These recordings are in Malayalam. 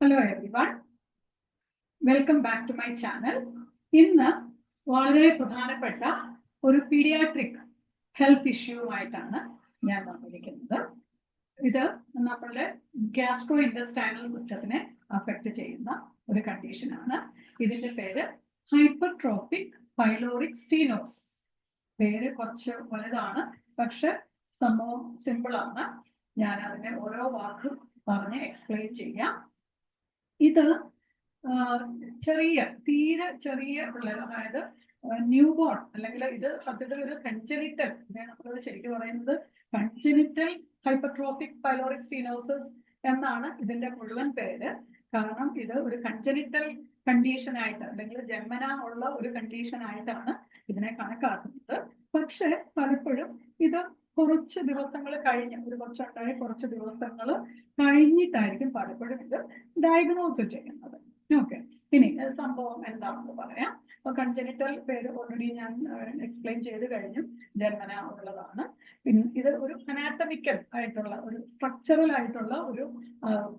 Hello everyone, welcome back to my channel. ഇന്ന് വളരെ പ്രധാനപ്പെട്ട ഒരു പീഡിയാട്രിക് ഹെൽത്ത് ഇഷ്യൂവുമായിട്ടാണ് ഞാൻ വന്നിരിക്കുന്നത്. ഇത് നമ്മുടെ ഗ്യാസ്ട്രോ ഇൻറ്റസ്റ്റൈനൽ സിസ്റ്റത്തിനെ അഫക്റ്റ് ചെയ്യുന്ന ഒരു കണ്ടീഷനാണ്. ഇതിന്റെ പേര് ഹൈപ്പർട്രോഫിക് പൈലോറിക് സ്റ്റീനോസിസ്. പേര് കുറച്ച് വലുതാണ്, പക്ഷെ സംഭവം സിമ്പിൾ ആണ്. ഞാൻ അതിനെ ഓരോ വാക്കും പറഞ്ഞ് എക്സ്പ്ലെയിൻ ചെയ്യാം. ഇത് തീരെ ചെറിയ പിള്ളേർ, അതായത് ന്യൂ ബോൺ, അല്ലെങ്കിൽ ഇത് സത്യത്തിൽ ഒരു കൺജനിറ്റൽ, നമ്മളത് ശരിക്കും പറയുന്നത് കൺജനിറ്റൽ ഹൈപ്പർട്രോഫിക് പൈലോറിക് സ്റ്റീനോസിസ് എന്നാണ് ഇതിന്റെ മുഴുവൻ പേര്. കാരണം ഇത് ഒരു കൺജനിറ്റൽ കണ്ടീഷൻ ആയിട്ട്, അല്ലെങ്കിൽ ജന്മന ഉള്ള ഒരു കണ്ടീഷൻ ആയിട്ടാണ് ഇതിനെ കണക്കാക്കുന്നത്. പക്ഷെ പലപ്പോഴും ഇത് കുറച്ച് ദിവസങ്ങൾ കഴിഞ്ഞ്, കുറച്ച് ദിവസങ്ങൾ കഴിഞ്ഞിട്ടായിരിക്കും പലപ്പോഴും ഇത് ഡയഗ്നോസ് ചെയ്യുന്നത്. ഓക്കെ, ഇനി സംഭവം എന്താണെന്ന് പറയാം. അപ്പൊ കൺജനിറ്റൽ പേര് ഓൾറെഡി ഞാൻ എക്സ്പ്ലെയിൻ ചെയ്ത് കഴിഞ്ഞു, ജന്മന ഉള്ളതാണ്. ഇത് ഒരു അനാറ്റമിക്കൽ ആയിട്ടുള്ള, ഒരു സ്ട്രക്ചറൽ ആയിട്ടുള്ള ഒരു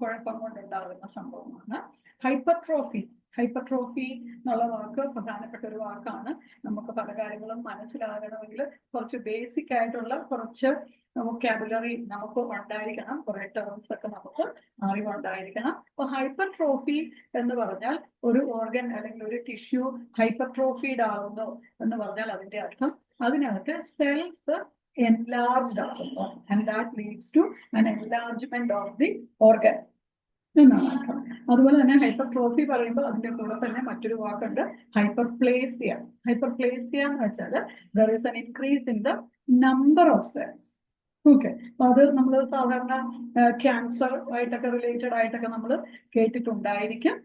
കുഴപ്പം കൊണ്ടുണ്ടാകുന്ന സംഭവമാണ്. ഹൈപ്പർട്രോഫി എന്നുള്ള വാക്ക് പ്രധാനപ്പെട്ട ഒരു വാക്കാണ്. നമുക്ക് പല കാര്യങ്ങളും മനസ്സിലാകണമെങ്കിൽ കുറച്ച് ബേസിക് ആയിട്ടുള്ള കുറച്ച് വൊക്കാബുലറി നമുക്ക് ഉണ്ടായിരിക്കണം, കുറെ ടേംസ് ഒക്കെ നമുക്ക് അറിവുണ്ടായിരിക്കണം. അപ്പൊ ഹൈപ്പർട്രോഫി എന്ന് പറഞ്ഞാൽ ഒരു ഓർഗൻ അല്ലെങ്കിൽ ഒരു ടിഷ്യൂ ഹൈപ്പർട്രോഫീഡ് ആകുന്നു എന്ന് പറഞ്ഞാൽ അതിന്റെ അർത്ഥം അതിനകത്ത് സെൽസ് enlarged ആകുന്നു, and that leads to an enlargement of the organ എന്നാണ് അർത്ഥം. അതുപോലെ തന്നെ ഹൈപ്പർട്രോഫി പറയുമ്പോൾ അതിന്റെ കൂടെ തന്നെ മറ്റൊരു വാക്കുണ്ട്, ഹൈപ്പർപ്ലേസിയ. ഹൈപ്പർപ്ലേസിയ എന്ന് വെച്ചാൽ there is an increase in the number of cells. Okay, അപ്പൊ അത് നമ്മൾ സാധാരണ ക്യാൻസർ ആയിട്ടൊക്കെ റിലേറ്റഡ് ആയിട്ടൊക്കെ നമ്മൾ കേട്ടിട്ടുണ്ടായിരിക്കും.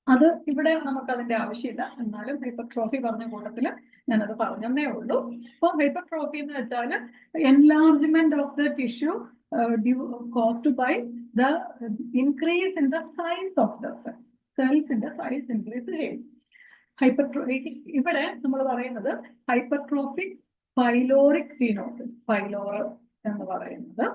അത് ഇവിടെ നമുക്ക് അതിന്റെ ആവശ്യമില്ല, എന്നാലും ഹൈപ്പർട്രോഫി പറഞ്ഞ കൂട്ടത്തിൽ ഞാനത് പറഞ്ഞതേ ഉള്ളൂ. അപ്പൊ ഹൈപ്പർട്രോഫി എന്ന് വെച്ചാൽ enlargement of the tissue caused by the increase in the size of the cell. സെൽസിന്റെ സൈസ് ഇൻക്രീസ് ചെയ്യും. ഇവിടെ നമ്മൾ പറയുന്നത് ഹൈപ്പർട്രോഫിക് പൈലോറിക് സ്റ്റീനോസിസ്. പൈലോർ എന്ന് പറയുന്നത്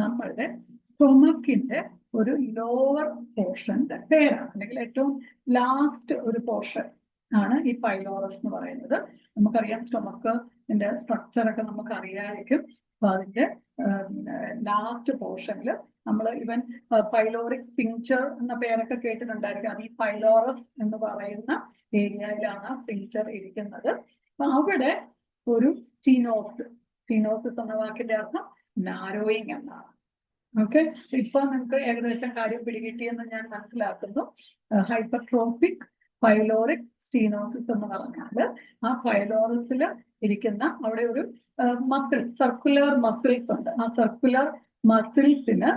നമ്മളുടെ സ്റ്റൊമക്കിന്റെ ഒരു ലോവർ പോർഷന്റെ പേരാണ്, അല്ലെങ്കിൽ ഏറ്റവും ലാസ്റ്റ് ഒരു പോർഷൻ ആണ് ഈ പൈലോറസ് എന്ന് പറയുന്നത്. നമുക്കറിയാം സ്റ്റൊമക്കിന്റെ സ്ട്രക്ചറൊക്കെ നമുക്ക് അറിയാമായിരിക്കും. അപ്പൊ അതിന്റെ ലാസ്റ്റ് പോർഷനിൽ നമ്മൾ ഇവൻ പൈലോറിക് സ്ഫിങ്ക്ചർ എന്ന പേരൊക്കെ കേട്ടിട്ടുണ്ടായിരിക്കും. അത് ഈ പൈലോറസ് എന്ന് പറയുന്ന ഏരിയയിലാണ് സ്ഫിങ്ക്ചർ ഇരിക്കുന്നത്. അപ്പൊ അവിടെ ഒരു സ്റ്റീനോസിസ് എന്ന വാക്കിന്റെ അർത്ഥം നാരോയിങ് എന്നാണ്. ഓക്കെ, ഇപ്പൊ നിങ്ങൾക്ക് ഏകദേശം കാര്യം പിടികിട്ടിയെന്ന് ഞാൻ മനസ്സിലാക്കുന്നു. ഹൈപ്പർട്രോഫിക് പൈലോറിക് സ്റ്റീനോസിസ് എന്ന് പറഞ്ഞാൽ ആ പൈലോറസിൽ ഇരിക്കുന്ന അവിടെ ഒരു മസിൽ, സർക്കുലർ മസിൽസ് ഉണ്ട്. ആ സർക്കുലർ മസിൽസിന്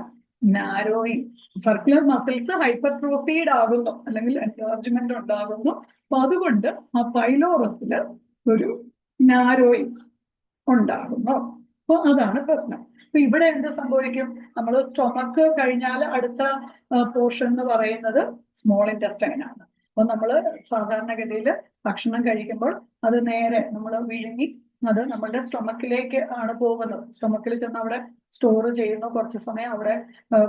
നാരോയിങ്, സർക്കുലർ മസിൽസ് ഹൈപ്പർട്രോഫീഡ് ആകുന്നു, അല്ലെങ്കിൽ എൻലാർജ്മെന്റ് ഉണ്ടാകുന്നു. അപ്പൊ അതുകൊണ്ട് ആ പൈലോറസിൽ ഒരു നാരോയിങ് ഉണ്ടാകുന്നു. അപ്പൊ അതാണ് പ്രശ്നം. അപ്പൊ ഇവിടെ എന്ത് സംഭവിക്കും? നമ്മൾ സ്റ്റൊമക്ക് കഴിഞ്ഞാൽ അടുത്ത പോർഷൻ എന്ന് പറയുന്നത് സ്മോൾ ഇൻറ്റസ്റ്റൈൻ ആണ്. അപ്പൊ നമ്മൾ സാധാരണഗതിയിൽ ഭക്ഷണം കഴിക്കുമ്പോൾ അത് നേരെ നമ്മൾ വിഴുങ്ങി അത് നമ്മളുടെ സ്റ്റൊമക്കിലേക്ക് ആണ് പോകുന്നത്. സ്റ്റൊമക്കിൽ ചെന്ന് അവിടെ സ്റ്റോർ ചെയ്യുന്നു, കുറച്ച് സമയം അവിടെ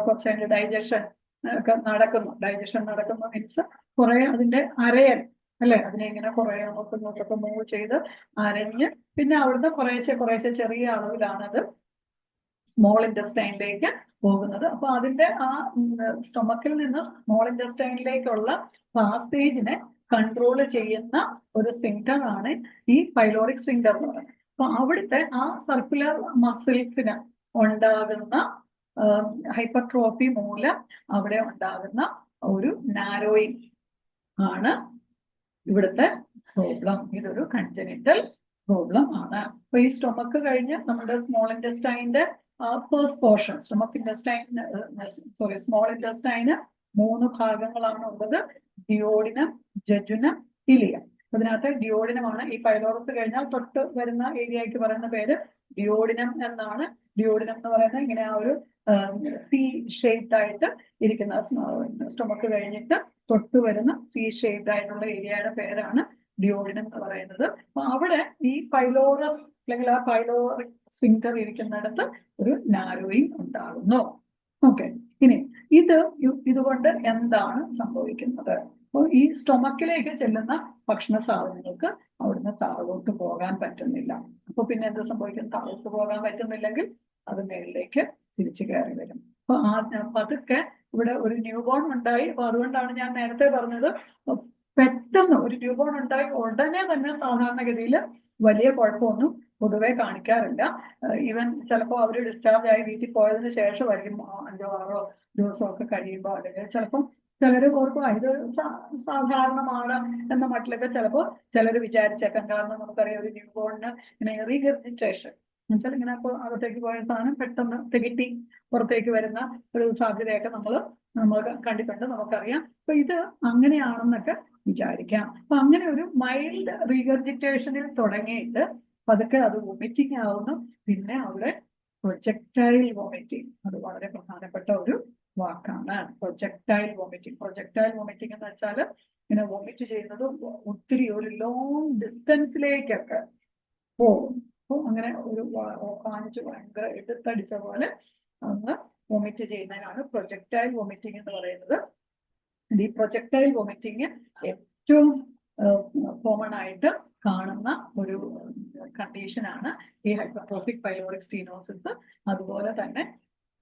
കുറച്ച് അതിന്റെ ഡൈജഷൻ ഒക്കെ നടക്കുന്നു. ഡൈജഷൻ നടക്കുന്നു മീൻസ് കുറെ അതിന്റെ അരയൽ അല്ലെ, അതിനെ ഇങ്ങനെ കുറെ അങ്ങോട്ടൊക്കെ മൂവ് ചെയ്ത് അരഞ്ഞ് പിന്നെ അവിടുന്ന് കുറേശ്ശെ ചെറിയ അളവിലാണത് സ്മോൾ ഇൻറ്റസ്റ്റൈനിലേക്ക് പോകുന്നത്. അപ്പൊ അതിന്റെ ആ സ്റ്റൊമക്കിൽ നിന്ന് സ്മോൾ ഇൻറ്റസ്റ്റൈനിലേക്കുള്ള പാസേജിനെ കൺട്രോൾ ചെയ്യുന്ന ഒരു സ്ഫിങ്ക്ടർ ആണ് ഈ പൈലോറിക് സ്ഫിങ്ക്ടർ എന്ന് പറയുന്നത്. അപ്പൊ അവിടുത്തെ ആ സർക്കുലർ മസിൽസിന് ഉണ്ടാകുന്ന ഹൈപ്പർട്രോഫി മൂലം അവിടെ ഉണ്ടാകുന്ന ഒരു നാരോയിങ് ആണ് ഇവിടുത്തെ പ്രോബ്ലം. ഇതൊരു കൺജനിറ്റൽ പ്രോബ്ലം ആണ്. അപ്പൊ ഈ സ്റ്റൊമക്ക് കഴിഞ്ഞ് നമ്മുടെ സ്മോൾ ഇൻറ്റസ്റ്റൈൻ്റെ ഫസ്റ്റ് പോർഷൻ, സ്മോൾ ഇൻറ്റസ്റ്റൈന് 3 ഭാഗങ്ങളാണ് ഉള്ളത്: ഡിയോഡിനം, ജജുനം, ഇലിയം. അതിനകത്ത് ഡിയോഡിനമാണ് ഈ പൈലോറസ് കഴിഞ്ഞാൽ തൊട്ട് വരുന്ന ഏരിയയ്ക്ക് പറയുന്ന പേര് ഡിയോഡിനം എന്നാണ്. ഡിയോഡിനം എന്ന് പറയുന്നത് ഇങ്ങനെ ആ ഒരു സി ഷേപ്ഡ് ആയിട്ട് ഇരിക്കുന്ന, സ്റ്റൊമക്ക് കഴിഞ്ഞിട്ട് തൊട്ട് വരുന്ന സി ഷേപ്ഡ് ആയിട്ടുള്ള ഏരിയയുടെ പേരാണ് ഡിയോഡിനം എന്ന് പറയുന്നത്. അപ്പൊ അവിടെ ഈ പൈലോറസ് അല്ലെങ്കിൽ ആ പൈലോറിക് സ്ഫിങ്ക്ടർ ഇരിക്കുന്നിടത്ത് ഒരു നാരോയിങ് ഉണ്ടാകുന്നു. ഓക്കെ, ഇനി ഇതുകൊണ്ട് എന്താണ് സംഭവിക്കുന്നത്? അപ്പോൾ ഈ സ്റ്റൊമക്കിലേക്ക് ചെല്ലുന്ന ഭക്ഷണ സാധനങ്ങൾക്ക് അവിടുന്ന് താഴോട്ട് പോകാൻ പറ്റുന്നില്ല. അപ്പൊ പിന്നെ എന്ത് സംഭവിക്കും? താഴോട്ട് പോകാൻ പറ്റുന്നില്ലെങ്കിൽ അത് മേളിലേക്ക് തിരിച്ചു കയറി വരും. അപ്പൊ പതുക്കെ ഇവിടെ ഒരു ന്യൂ ബോൺ ഉണ്ടായി. അപ്പൊ അതുകൊണ്ടാണ് ഞാൻ നേരത്തെ പറഞ്ഞത്, പെട്ടെന്ന് ഒരു ന്യൂ ബോൺ ഉണ്ടായി ഉടനെ തന്നെ സാധാരണഗതിയിൽ വലിയ കുഴപ്പമൊന്നും പൊതുവെ കാണിക്കാറില്ല. ഈവൻ ചിലപ്പോൾ അവർ ഡിസ്ചാർജ് ആയി വീട്ടിൽ പോയതിന് ശേഷമായിരിക്കും 5 or 6 ദിവസമൊക്കെ കഴിയുമ്പോൾ, അല്ലെങ്കിൽ ചിലപ്പം ചിലർ ഓർക്കും ഇത് സാധാരണമാണ് എന്ന മട്ടിലൊക്കെ ചിലപ്പോൾ ചിലർ വിചാരിച്ചേക്കാം. കാരണം നമുക്കറിയാം ഒരു ന്യൂ ബോണിന് ഇങ്ങനെ റീഗർജിറ്റേഷൻ എന്നുവെച്ചാൽ ഇങ്ങനെ അപ്പോൾ അകത്തേക്ക് പോയ സാധനം പെട്ടെന്ന് തികട്ടി പുറത്തേക്ക് വരുന്ന ഒരു സാധ്യതയൊക്കെ നമ്മൾ കണ്ടിട്ടുണ്ട്, നമുക്കറിയാം. അപ്പൊ ഇത് അങ്ങനെയാണെന്നൊക്കെ വിചാരിക്കാം. അപ്പൊ അങ്ങനെ ഒരു മൈൽഡ് റീഗർജിറ്റേഷനിൽ തുടങ്ങിയിട്ട് പതുക്കെ അത് വൊമിറ്റിംഗ് ആവുന്നു. പിന്നെ അവിടെ പ്രൊജക്ടൈൽ വോമിറ്റിംഗ്, അത് വളരെ പ്രധാനപ്പെട്ട ഒരു വാക്കാണ്, പ്രൊജക്ടൈൽ വോമിറ്റിംഗ്. പ്രൊജക്ടൈൽ വോമിറ്റിംഗ് എന്ന് വെച്ചാൽ ഇങ്ങനെ വോമിറ്റ് ചെയ്യുന്നത് ഒത്തിരി ഒരു ലോങ് ഡിസ്റ്റൻസിലേക്കൊക്കെ പോകും. അപ്പോൾ അങ്ങനെ ഒരു കാണിച്ച് ഭയങ്കര എടുത്തടിച്ച പോലെ ഒന്ന് വോമിറ്റ് ചെയ്യുന്നതിനാണ് പ്രൊജക്ടൈൽ വോമിറ്റിംഗ് എന്ന് പറയുന്നത്. ഈ പ്രൊജക്ടൈൽ വോമിറ്റിംഗ് ഏറ്റവും കോമൺ ആയിട്ട് കാണുന്ന ഒരു കണ്ടീഷനാണ് ഈ ഹൈപ്പർട്രോഫിക് പൈലോറിക് സ്റ്റീനോസിസ്. അതുപോലെ തന്നെ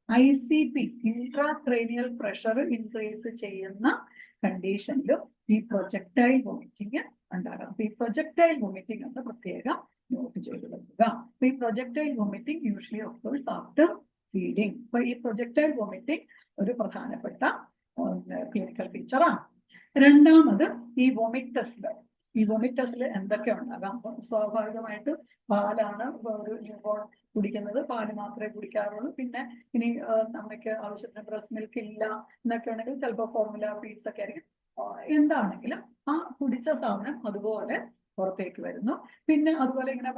ICP, ഇൻട്രാക്രേനിയൽ പ്രഷർ ഇൻക്രീസ് ചെയ്യുന്ന കണ്ടീഷനിലും ഈ പ്രൊജക്ടൈൽ വോമിറ്റിംഗ് ഉണ്ടാകാം. ഈ പ്രൊജക്ടൈൽ വോമിറ്റിംഗ് എന്ന് പ്രത്യേകം നോട്ട് ചെയ്ത് വെക്കുക. അപ്പൊ ഈ projectile vomiting usually occurs after feeding. അപ്പൊ ഈ പ്രൊജക്ടൈൽ വോമിറ്റിംഗ് ഒരു പ്രധാനപ്പെട്ട ക്ലിനിക്കൽ ഫീച്ചറാണ്. രണ്ടാമത് ഈ വോമിറ്റ് ടെസ്റ്റിൽ എന്തൊക്കെ ഉണ്ടാകാം? സ്വാഭാവികമായിട്ട് പാലാണ് ഒരു ന്യൂബോൺ കുടിക്കുന്നത്, പാല് മാത്രമേ കുടിക്കാറുള്ളൂ. പിന്നെ ഇനി അമ്മയ്ക്ക് ആവശ്യത്തിന് ബ്രസ്റ്റ് മിൽക്ക് ഇല്ല എന്നൊക്കെ ഉണ്ടെങ്കിൽ ചിലപ്പോൾ ഫോർമുല ഫീഡ്സ് ഒക്കെ ആയിരിക്കും. എന്താണെങ്കിലും ആ കുടിച്ച സാധനം അതുപോലെ പുറത്തേക്ക് വരുന്നു. പിന്നെ അതുപോലെ ഇങ്ങനെ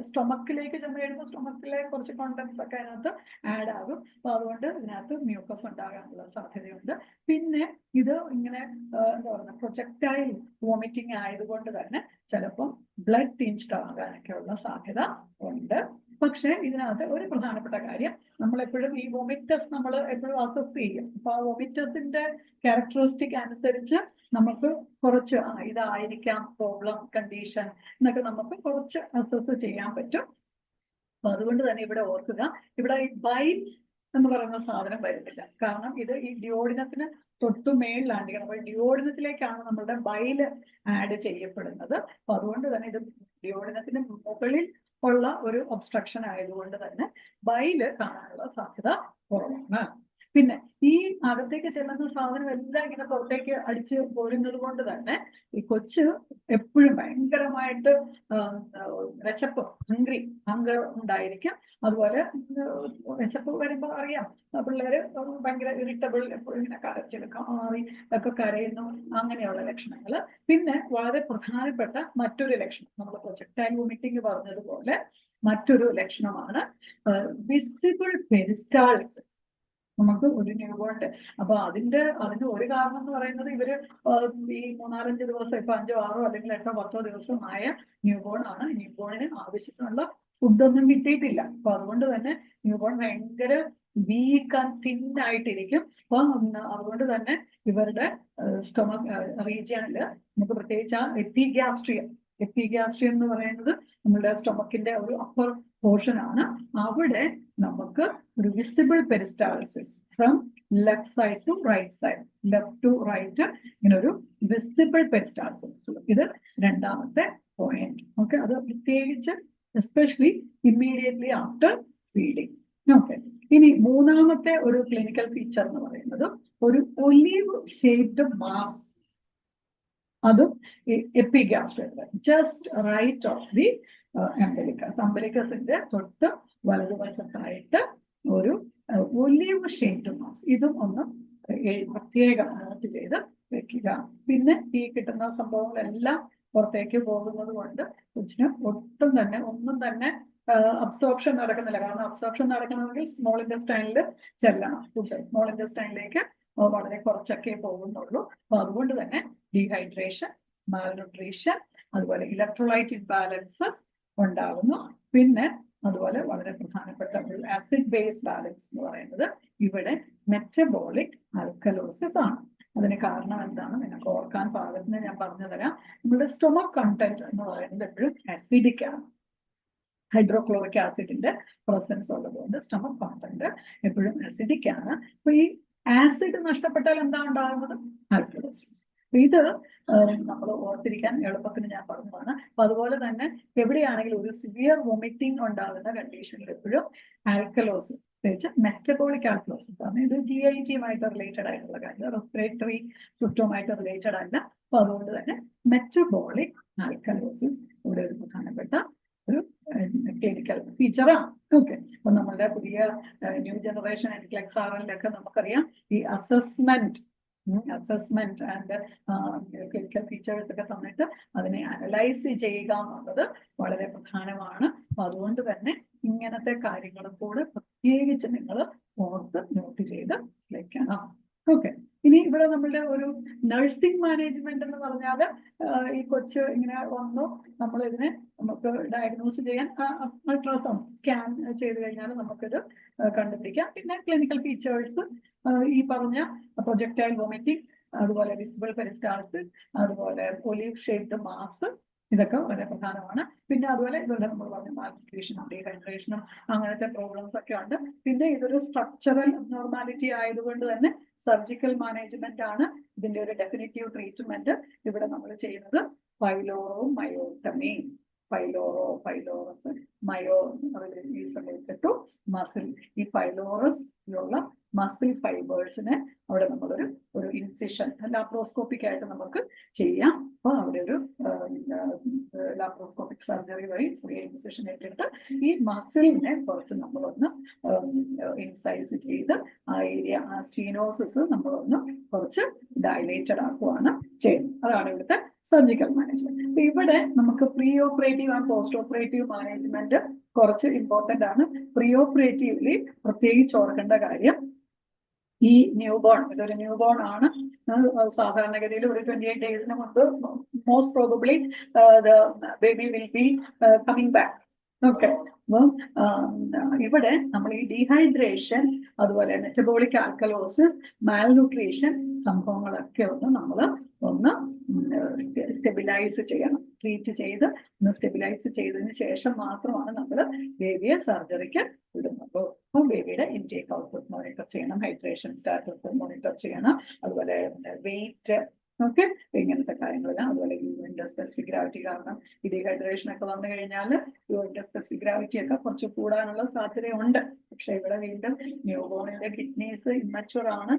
സ്റ്റൊമക്കിലേക്ക് ചെന്ന് കഴിയുമ്പോൾ സ്റ്റൊമക്കിലെ കുറച്ച് കോണ്ടൻസ് ഒക്കെ അതിനകത്ത് ആഡ് ആകും. അപ്പൊ അതുകൊണ്ട് ഇതിനകത്ത് മ്യൂക്കസ് ഉണ്ടാകാനുള്ള സാധ്യതയുണ്ട്. പിന്നെ ഇത് ഇങ്ങനെ എന്താ പറയുക, പ്രൊജക്ടൈൽ വോമിറ്റിംഗ് ആയതുകൊണ്ട് തന്നെ ചിലപ്പം ബ്ലഡ് ടിഞ്ച്ഡ് ആകാനൊക്കെ ഉള്ള സാധ്യത ഉണ്ട്. പക്ഷെ ഇതിനകത്ത് ഒരു പ്രധാനപ്പെട്ട കാര്യം, നമ്മളെപ്പോഴും ഈ വോമിറ്റ് ടെസ്റ്റ് നമ്മൾ എപ്പോഴും അസസ് ചെയ്യും. അപ്പൊ ആ വോമിറ്റ് ടെസ്റ്റിന്റെ ക്യാരക്ടറിസ്റ്റിക് അനുസരിച്ച് നമുക്ക് കുറച്ച് ഇതായിരിക്കാം പ്രോബ്ലം കണ്ടീഷൻ എന്നൊക്കെ നമുക്ക് കുറച്ച് അസസ് ചെയ്യാൻ പറ്റും. അപ്പൊ അതുകൊണ്ട് തന്നെ ഇവിടെ ഓർക്കുക, ഇവിടെ ഈ ബൈൽ എന്ന് പറയുന്ന സാധനം വരുന്നില്ല. കാരണം ഇത് ഈ ഡിയോഡിനത്തിന് തൊട്ടു മേളിലാണ്. അപ്പോൾ ഡിയോഡിനത്തിലേക്കാണ് നമ്മളുടെ ബൈല് ആഡ് ചെയ്യപ്പെടുന്നത്. അപ്പൊ അതുകൊണ്ട് തന്നെ ഇത് ഡിയോഡിനത്തിന് മുകളിൽ ഉള്ള ഒരു ഒബ്സ്ട്രക്ഷൻ ആയതുകൊണ്ട് തന്നെ ബൈല് കാണാനുള്ള സാധ്യത കുറവാണ്. പിന്നെ ഈ അകത്തേക്ക് ചെല്ലുന്ന സാധനം എല്ലാം ഇങ്ങനെ പുറത്തേക്ക് അടിച്ച് പോരുന്നത് കൊണ്ട് തന്നെ ഈ കൊച്ച് എപ്പോഴും ഭയങ്കരമായിട്ട് വിശപ്പ്, ഹങ്കർ ഉണ്ടായിരിക്കും. അതുപോലെ വിശപ്പ് വരുമ്പോൾ അറിയാം പിള്ളേര് ഭയങ്കര ഇറിറ്റബിൾ, എപ്പോഴും ഇങ്ങനെ കരച്ചിൽ കാറി ഒക്കെ കരയുന്നു, അങ്ങനെയുള്ള ലക്ഷണങ്ങൾ. പിന്നെ വളരെ പ്രധാനപ്പെട്ട മറ്റൊരു ലക്ഷണം, നമ്മൾ പ്രൊജക്ടൈൽ വോമിറ്റിംഗ് പറഞ്ഞതുപോലെ മറ്റൊരു ലക്ഷണമാണ് വിസിബിൾ പെരിസ്റ്റാൾസിസ്. നമുക്ക് ഒരു ന്യൂബോണ്ട്, അപ്പൊ അതിന് ഒരു കാരണം എന്ന് പറയുന്നത് ഇവര് ഈ 3-4-5 ദിവസം, ഇപ്പൊ 5, 6 അല്ലെങ്കിൽ 8, 10 ദിവസമായ ന്യൂബോൺ ആണ്. ന്യൂബോണിന് ആവശ്യത്തിനുള്ള ഫുഡൊന്നും കിട്ടിയിട്ടില്ല. അപ്പൊ അതുകൊണ്ട് തന്നെ ന്യൂബോൺ ഭയങ്കര വീക്ക് ആൻഡ് തിൻ ആയിട്ടിരിക്കും. അപ്പൊ അതുകൊണ്ട് തന്നെ ഇവരുടെ സ്റ്റൊമക് റീജിയനിൽ നമുക്ക് പ്രത്യേകിച്ച് ആ എപ്പിഗ്യാസ്ട്രിയം എന്ന് പറയുന്നത് നമ്മുടെ സ്റ്റൊമക്കിന്റെ ഒരു അപ്പർ പോർഷൻ ആണ്. അവിടെ നമുക്ക് ഒരു visible peristalsis from left side to right side, left to right, ഇങ്ങനെ ഒരു വിസിബിൾ പെരിസ്റ്റാൾസിസ്. ഇത് രണ്ടാമത്തെ പോയിന്റ്. ഓക്കെ, അത് പ്രത്യേകിച്ച് especially immediately after feeding. Okay, ഇനി മൂന്നാമത്തെ ഒരു ക്ലിനിക്കൽ ഫീച്ചർ എന്ന് പറയുന്നത് ഒരു ഒലീവ് ഷേപ്ഡ് മാസ്, അതും എപ്പിഗ്യാസ്ട്രിയത്തിൽ ജസ്റ്റ് റൈറ്റ് ഓഫ് ദി അംബലിക്കസ്. അംബലിക്കസിന്റെ തൊട്ട് വലതുവശത്തായിട്ട് ഒരു ഒലീവ് ഷേപ്ഡ് മാസ്, ഇതും ഒന്ന് പ്രത്യേകം നോട്ട് ചെയ്ത് വെക്കുക. പിന്നെ ഈ കിട്ടുന്ന സംഭവങ്ങളെല്ലാം പുറത്തേക്ക് പോകുന്നത് കൊണ്ട് കൊച്ചിന് ഒന്നും തന്നെ അബ്സോർപ്ഷൻ നടക്കുന്നില്ല. കാരണം അബ്സോർപ്ഷൻ നടക്കണമെങ്കിൽ സ്മോൾ ഇൻറ്റസ്റ്റൈനിൽ ചെല്ലണം ഫുഡ്. സ്മോൾ ഇൻറ്റസ്റ്റൈനിലേക്ക് വളരെ കുറച്ചൊക്കെ പോകുന്നുള്ളൂ. അപ്പൊ അതുകൊണ്ട് തന്നെ ഡീഹൈഡ്രേഷൻ, മാൽന്യൂട്രീഷൻ, അതുപോലെ ഇലക്ട്രോലൈറ്റ് ഇംബാലൻസ് ഉണ്ടാകുന്നു. പിന്നെ അതുപോലെ വളരെ പ്രധാനപ്പെട്ട ഒരു ആസിഡ് ബേസ് ബാലൻസ് എന്ന് പറയുന്നത് ഇവിടെ മെറ്റബോളിക് ആൽക്കലോസിസ് ആണ്. അതിന് കാരണം എന്താണ് നിങ്ങൾക്ക് ഓർക്കാൻ പാകത്തിന് ഞാൻ പറഞ്ഞു തരാം. നമ്മുടെ സ്റ്റൊമക് കണ്ടന്റ് എന്ന് പറയുന്നത് എപ്പോഴും അസിഡിക് ആണ്. ഹൈഡ്രോക്ലോറിക് ആസിഡിന്റെ പ്രസൻസ് ഉള്ളതുകൊണ്ട് സ്റ്റൊമക് കണ്ടന്റ് എപ്പോഴും അസിഡിക് ആണ്. അപ്പൊ ഈ ആസിഡ് നഷ്ടപ്പെട്ടാൽ എന്താ ഉണ്ടാകുന്നത്? ആൽക്കലോസിസ്. ഇത് നമ്മൾ ഓർത്തിരിക്കാൻ എളുപ്പത്തിന് ഞാൻ പറഞ്ഞതാണ്. അപ്പൊ അതുപോലെ തന്നെ എവിടെയാണെങ്കിലും ഒരു സിവിയർ വൊമിറ്റിംഗ് ഉണ്ടാകുന്ന കണ്ടീഷനിൽ എപ്പോഴും ആൽക്കലോസിസ്, പ്രത്യേകിച്ച് മെറ്റബോളിക് ആൽക്കലോസിസ് ആണ്. ഇത് GIT-യുമായിട്ട് റിലേറ്റഡ് ആയിട്ടുള്ള കാര്യം, റെസ്പിറേറ്ററി സിസ്റ്റവുമായിട്ട് റിലേറ്റഡ് അല്ല. അപ്പൊ അതുകൊണ്ട് തന്നെ മെറ്റബോളിക് ആൽക്കലോസിസ് ഇവിടെ ഒരു പ്രധാനപ്പെട്ട ഒരു ക്ലിനിക്കൽ ഫീച്ചറാണ്. ഓക്കെ, അപ്പൊ നമ്മളുടെ പുതിയ ന്യൂ ജനറേഷൻ NCLEX-RLൊക്കെ നമുക്കറിയാം ഈ അസസ്മെന്റ് ആൻഡ് ക്ലിനിക്കൽ ഫീച്ചേഴ്സ് ഒക്കെ തന്നിട്ട് അതിനെ അനലൈസ് ചെയ്യുക എന്നുള്ളത് വളരെ പ്രധാനമാണ്. അപ്പൊ അതുകൊണ്ട് തന്നെ ഇങ്ങനത്തെ കാര്യങ്ങളും കൂടെ പ്രത്യേകിച്ച് നിങ്ങൾ ഓർത്ത് നോട്ട് ചെയ്ത് വെക്കണം. ഓക്കെ, ഇനി ഇവിടെ നമ്മളുടെ ഒരു നഴ്സിംഗ് മാനേജ്മെന്റ് എന്ന് പറഞ്ഞാൽ ഈ കൊച്ച് ഇങ്ങനെ വന്നു, നമുക്ക് ഡയഗ്നോസ് ചെയ്യാൻ അൾട്രാസൗണ്ട് സ്കാൻ ചെയ്ത് കഴിഞ്ഞാൽ നമുക്കിത് കണ്ടുപിടിക്കാം. പിന്നെ ക്ലിനിക്കൽ ഫീച്ചേഴ്സ് ഈ പറഞ്ഞ പ്രൊജക്ടൈൽ വോമിറ്റിംഗ്, അതുപോലെ വിസിബിൾ പെരിസ്റ്റാൾസിസ്, അതുപോലെ ഒലീവ് ഷേപ്ഡ് മാസ്, ഇതൊക്കെ വളരെ പ്രധാനമാണ്. പിന്നെ അതുപോലെ ഇതുപോലെ നമ്മൾ പറഞ്ഞ മാൽന്യൂട്രീഷനും ഡീഹൈഡ്രേഷനും അങ്ങനത്തെ പ്രോബ്ലംസ് ഒക്കെ ഉണ്ട്. പിന്നെ ഇതൊരു സ്ട്രക്ചറൽ അബ്നോർമാലിറ്റി ആയതുകൊണ്ട് തന്നെ സർജിക്കൽ മാനേജ്മെന്റ് ആണ് ഇതിന്റെ ഒരു ഡെഫിനിറ്റീവ് ട്രീറ്റ്മെന്റ്. ഇവിടെ നമ്മൾ ചെയ്യുന്നത് pyloromyotomy. Pylorus myo to muscle. ഈ പൈലോറസിലുള്ള മസിൽ ഫൈബേഴ്സിനെ അവിടെ നമ്മളൊരു ഇൻസിഷൻ ലാപ്രോസ്കോപ്പിക് ആയിട്ട് നമുക്ക് ചെയ്യാം. അപ്പൊ അവിടെ ഒരു ലാപ്രോസ്കോപ്പിക് സർജറി വഴി ചെറിയ ഇൻസിഷൻ ഇട്ടിട്ട് ഈ മസിലിനെ കുറച്ച് നമ്മളൊന്ന് ഇൻസൈസ് ചെയ്ത് ആ ഏരിയ, ആ സ്റ്റീനോസിസ് നമ്മളൊന്ന് കുറച്ച് ഡയലേറ്റഡ് ആക്കുകയാണ് ചെയ്യുന്നത്. അതാണ് ഇവിടുത്തെ സർജിക്കൽ മാനേജ്മെന്റ്. അപ്പൊ ഇവിടെ നമുക്ക് pre operative and post operative management കുറച്ച് ഇമ്പോർട്ടന്റ് ആണ്. പ്രീ ഓപ്പറേറ്റീവ്ലി പ്രത്യേകിച്ച് ഓർക്കേണ്ട കാര്യം, ഈ ന്യൂബോൺ, ഇതൊരു ന്യൂബോൺ ആണ്. സാധാരണഗതിയിൽ ഒരു 28 ഡേയ്സിന് മുമ്പ് most probably baby will be coming back. Okay, അപ്പം ഇവിടെ നമ്മൾ ഈ ഡീഹൈഡ്രേഷൻ, അതുപോലെ മെറ്റബോളിക് ആൽക്കലോസിസ്, മാൽന്യൂട്രീഷൻ സംഭവങ്ങളൊക്കെ ഒന്ന് സ്റ്റെബിലൈസ് ചെയ്യണം. ട്രീറ്റ് ചെയ്ത് സ്റ്റെബിലൈസ് ചെയ്തതിന് ശേഷം മാത്രമാണ് നമ്മൾ ബേബിയെ സർജറിക്ക് വിടുന്നത്. അപ്പോൾ ബേബിയുടെ ഇൻടേക്ക് ഔട്ട്പുട്ട് മോണിറ്റർ ചെയ്യണം, ഹൈഡ്രേഷൻ സ്റ്റാറ്റസ് മോണിറ്റർ ചെയ്യണം, അതുപോലെ വെയിറ്റ്, ഓക്കെ, ഇങ്ങനത്തെ കാര്യങ്ങളെല്ലാം. അതുപോലെ യൂറിന്റെ സ്പെസിഫിക് ഗ്രാവിറ്റി, കാരണം ഈ ഡീഹൈഡ്രേഷൻ ഒക്കെ വന്നു കഴിഞ്ഞാൽ യൂറിന്റെ സ്പെസിഫിക് ഗ്രാവിറ്റി ഒക്കെ കുറച്ച് കൂടാനുള്ള സാധ്യതയുണ്ട്. പക്ഷെ ഇവിടെ വീണ്ടും ന്യൂബോണിന്റെ കിഡ്നീസ് ഇമ്മച്ചുവർ ആണ്.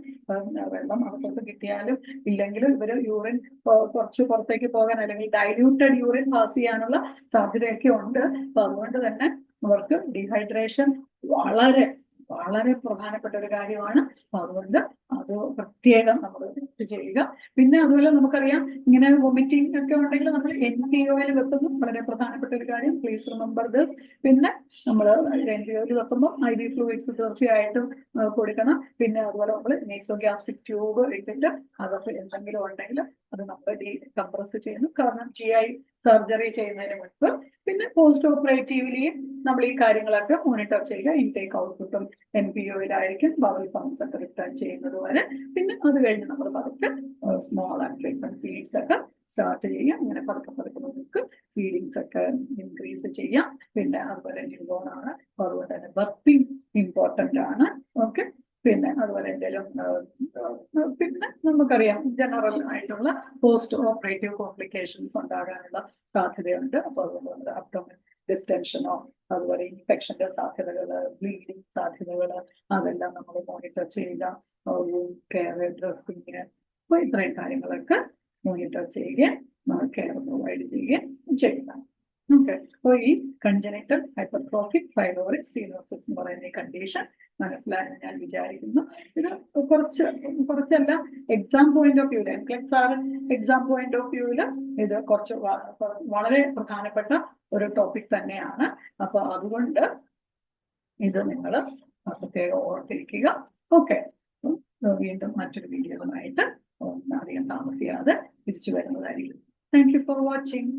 വെള്ളം അകത്തോട്ട് കിട്ടിയാലും ഇല്ലെങ്കിലും ഇവര് യൂറിൻ കുറച്ച് പുറത്തേക്ക് പോകാൻ, അല്ലെങ്കിൽ ഡൈല്യൂട്ടഡ് യൂറിൻ പാസ് ചെയ്യാനുള്ള സാധ്യതയൊക്കെ ഉണ്ട്. അപ്പൊ അതുകൊണ്ട് തന്നെ അവർക്ക് ഡീഹൈഡ്രേഷൻ വളരെ വളരെ പ്രധാനപ്പെട്ട ഒരു കാര്യമാണ്. അപ്പൊ അതുകൊണ്ട് അത് പ്രത്യേകം നമ്മൾ ചെയ്യുക. പിന്നെ അതുപോലെ നമുക്കറിയാം, ഇങ്ങനെ വൊമിറ്റിംഗ് ഒക്കെ ഉണ്ടെങ്കിൽ നമ്മൾ NPOയിൽ വെക്കുന്നു, വളരെ പ്രധാനപ്പെട്ട ഒരു കാര്യം. Please remember this. പിന്നെ നമ്മൾ NPOയിൽ വെക്കുമ്പോൾ IV ഫ്ലൂയിഡ്സ് തീർച്ചയായിട്ടും കൊടുക്കണം. പിന്നെ അതുപോലെ നമ്മൾ നേസോഗ്യാസ്ട്രിക് ട്യൂബ് ഇട്ടിട്ട് അതൊക്കെ എന്തെങ്കിലും ഉണ്ടെങ്കിൽ അത് നമ്മൾ ഡീകംപ്രസ് ചെയ്യുന്നു, കാരണം GI സർജറി ചെയ്യുന്നതിന് മുൻപ്. പിന്നെ പോസ്റ്റ് ഓപ്പറേറ്റീവ്ലി നമ്മൾ ഈ കാര്യങ്ങളൊക്കെ മോണിറ്റർ ചെയ്യുക. ഇൻടേക്ക് ഔട്ട്പുട്ടും NPOയിലായിരിക്കും, ബവൽ സൗണ്ട്സ് ഒക്കെ റിട്ടേൺ ചെയ്യുന്നത് വരെ. പിന്നെ അത് കഴിഞ്ഞ് നമ്മൾ പതുക്കെ സ്മോൾ ആൻഡ് ഫ്രീക്വന്റ് ഫീഡിങ്സ് ഒക്കെ സ്റ്റാർട്ട് ചെയ്യാം. അങ്ങനെ പതുക്കെ നമുക്ക് ഫീഡിങ്സ് ഒക്കെ ഇൻക്രീസ് ചെയ്യാം. പിന്നെ അതുപോലെ ന്യൂബോൺ ആണ്, അതുപോലെ തന്നെ ബർപ്പിംഗ് ഇമ്പോർട്ടന്റ് ആണ്. ഓക്കെ, പിന്നെ അതുപോലെ എന്തെങ്കിലും പിന്നെ നമുക്കറിയാം ജനറൽ ആയിട്ടുള്ള പോസ്റ്റ് ഓപ്പറേറ്റീവ് കോംപ്ലിക്കേഷൻസ് ഉണ്ടാകാനുള്ള സാധ്യതയുണ്ട്. അപ്പോൾ അതുപോലെ അബ്ഡോമിൻ ഡിസ്റ്റൻഷനോ, അതുപോലെ ഇൻഫെക്ഷന്റെ സാധ്യതകള്, ബ്ലീഡിങ് സാധ്യതകള്, അതെല്ലാം നമ്മൾ മോണിറ്റർ ചെയ്യുക. കെയർ, ഡ്രസ്സിങ്, അപ്പോൾ ഇത്രയും കാര്യങ്ങളൊക്കെ മോണിറ്റർ ചെയ്യുകയും കെയർ പ്രൊവൈഡ് ചെയ്യുകയും ചെയ്യുക. ഓക്കെ, അപ്പോൾ ഈ കൺജനൈറ്റൽ ഹൈപ്പർട്രോഫിക് പൈലോറിക് സ്റ്റീനോസിസ് എന്ന് പറയുന്ന ഈ കണ്ടീഷൻ മനസ്സിലായെന്ന് ഞാൻ വിചാരിക്കുന്നു. ഇത് കുറച്ചല്ല എക്സാം പോയിന്റ് ഓഫ് വ്യൂല്, NCLEX-RL എക്സാം പോയിന്റ് ഓഫ് വ്യൂല് ഇത് കുറച്ച് വളരെ പ്രധാനപ്പെട്ട ഒരു ടോപ്പിക് തന്നെയാണ്. അപ്പൊ അതുകൊണ്ട് ഇത് നിങ്ങൾ പ്രത്യേകം ഓർത്തിരിക്കുക. ഓക്കെ, വീണ്ടും മറ്റൊരു വീഡിയോയുമായിട്ട് അധികം താമസിയാതെ തിരിച്ചു വരുന്നതായിരിക്കും. Thank you for watching.